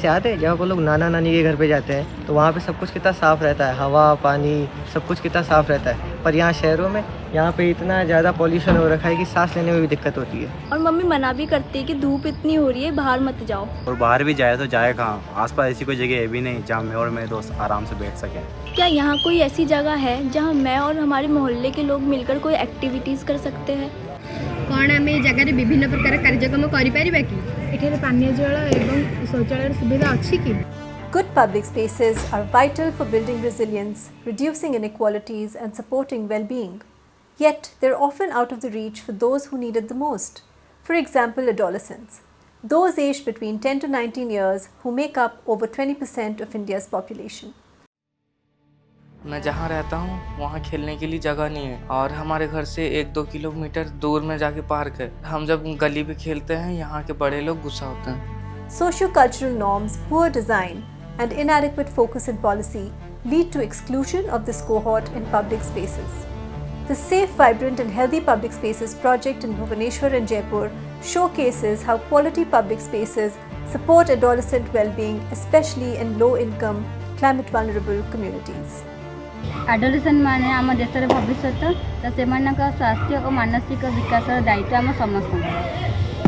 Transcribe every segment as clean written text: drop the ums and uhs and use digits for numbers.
याद है जब वो लोग नाना नानी के घर पे जाते हैं तो वहाँ पे सब कुछ कितना साफ़ रहता है, हवा पानी सब कुछ कितना साफ़ रहता है। पर यहाँ शहरों में यहाँ पे इतना ज़्यादा पॉल्यूशन हो रखा है कि सांस लेने में भी दिक्कत होती है। और मम्मी मना भी करती है कि धूप इतनी हो रही है, बाहर मत जाओ। और बाहर भी जाए तो जाए कहाँ, आसपास ऐसी कोई जगह है भी नहीं जहाँ मैं और मेरे दोस्त आराम से बैठ सकें। क्या यहाँ कोई ऐसी जगह है जहाँ मैं और हमारे मोहल्ले के लोग मिलकर कोई एक्टिविटीज़ कर सकते हैं? कौन आम जगार विभिन्न प्रकार कार्यक्रम कर पानीय जल एवं शौचालय सुविधा अच्छी कि? Good public spaces are vital for building resilience, reducing inequalities and supporting well-being. Yet, they're often out of the reach for those who need it the most. For example, adolescents. Those aged between 10 to 19 years who make up over 20% of India's population. मैं जहाँ रहता हूँ वहाँ खेलने के लिए जगह नहीं है और हमारे घर से 1-2 किलोमीटर दूर में जाके पार्क है। हम जब गली पे खेलते हैं यहाँ के बड़े लोग गुस्सा होते हैं। Socio-cultural norms, poor design and inadequate focus in policy lead to exclusion of this cohort in public spaces. The Safe, Vibrant and Healthy Public Spaces project in Bhubaneswar and Jaipur showcases how quality public spaces support adolescent well-being, especially in low-income, climate-vulnerable communities. Adolescent माने आम देशर भविष्य तो से स्वास्थ्य और मानसिक विकास दायित्व आम समस्त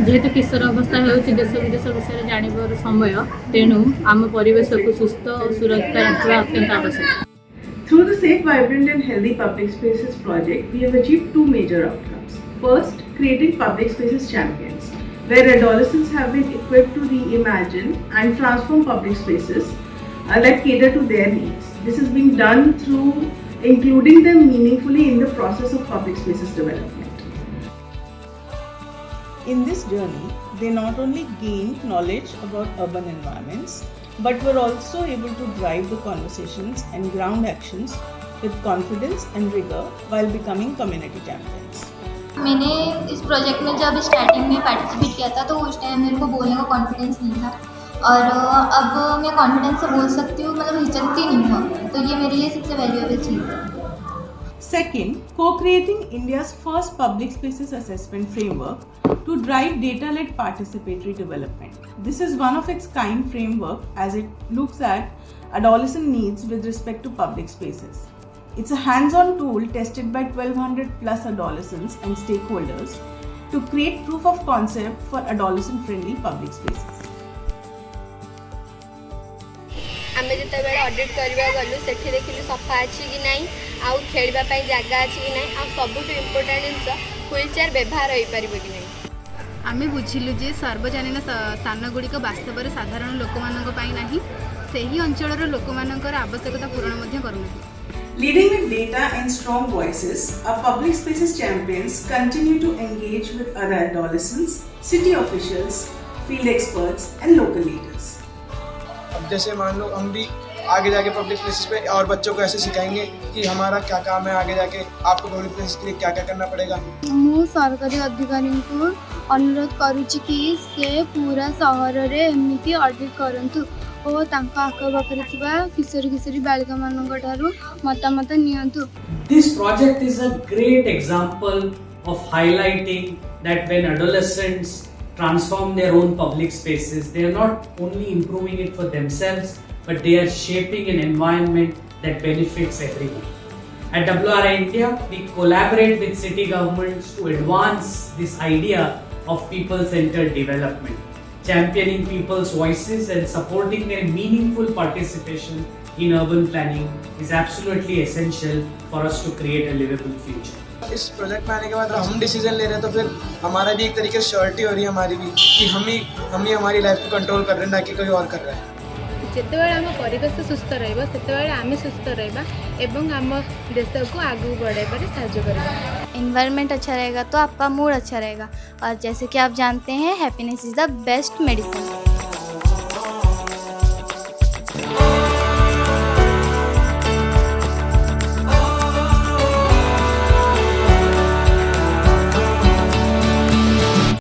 जेहेतु किशोर अवस्था होती देश विदेश विषय जानवर समय तेणु आम परिवेश को सुस्थ और सुरक्षित रखा अत्यंत आवश्यक। Through the Safe, Vibrant and Healthy Public Spaces project, we have achieved two major outcomes. First, creating public spaces champions, where adolescents have been equipped to reimagine and transform public spaces that cater to their needs. This is being done through including them meaningfully in the process of public spaces development. In this journey, they not only gained knowledge about urban environments, but were also able to drive the conversations and ground actions with confidence and rigor while becoming community champions. मैंने इस project में जब starting में participate किया था तो उस time मेरे को बोलने का कॉन्फिडेंस नहीं था और अब मैं कॉन्फिडेंस से बोल सकती हूँ, मतलब हिचकती नहीं हूँ, तो ये मेरे लिए सबसे वैल्यूएबल चीज़ है। Second, co-creating India's first public spaces assessment framework to drive data-led participatory development. This is one of its kind framework as it looks at adolescent needs with respect to public spaces. It's a hands-on tool tested by 1200 plus adolescents and stakeholders to create proof of concept for adolescent-friendly public spaces. आम जिते audit करवा गलु से देखिलु सफा अच्छी कि ना आउ खेलवाई जगह अच्छी कि ना सबुठ इम्पोर्टाट जिन व्हील चेयर व्यवहार हो पार कि ना आम बुझिलु जे सार्वजनिक स्थान गुड़िक वास्तव में साधारण लोक मानी अंचल लोक आवश्यकता पूरण करूना। Leading with data and strong voices, our public spaces champions continue to engage with other adolescents, city officials, field experts and local leaders. अब जैसे मान लो हम भी आगे जाके पब्लिक प्लेसेस पे और बच्चों को ऐसे सिखाएंगे कि हमारा क्या काम है, आगे जाके आपको पब्लिक प्लेसेस के लिए क्या क्या करना पड़ेगा। मु सरकारी अधिकारी को अनुरोध करुच्ची कि से पूरा सहर रे एमिति ऑडिट करंतु और तांका आखपाखरे थिबा किशोरी किशोरी बालिका मानक ठारू मतामत नियंतु। This project is a great example of highlighting that when adolescents transform their own public spaces, they are not only improving it for themselves, but they are shaping an environment that benefits everyone. At WRI India, we collaborate with city governments to advance this idea of people-centered development, championing people's voices and supporting their meaningful participation in urban planning is absolutely essential for us to create a livable future. इस project में आने के बाद हम decision ले रहे हैं तो फिर हमारा भी एक तरीके से श्योरिटी हो रही है हमारी भी कि हम ही हमारी लाइफ को कंट्रोल कर रहे हैं, ना कि कोई और कर रहा है। जिते आम परिवेश सुस्थ रम सुस्थ रहा आम देश को आगू बढ़ाइबार साहाय्य करेगा। एनवायरनमेंट अच्छा रहेगा तो आपका मूड अच्छा रहेगा और जैसे कि आप जानते हैं happiness is the best medicine.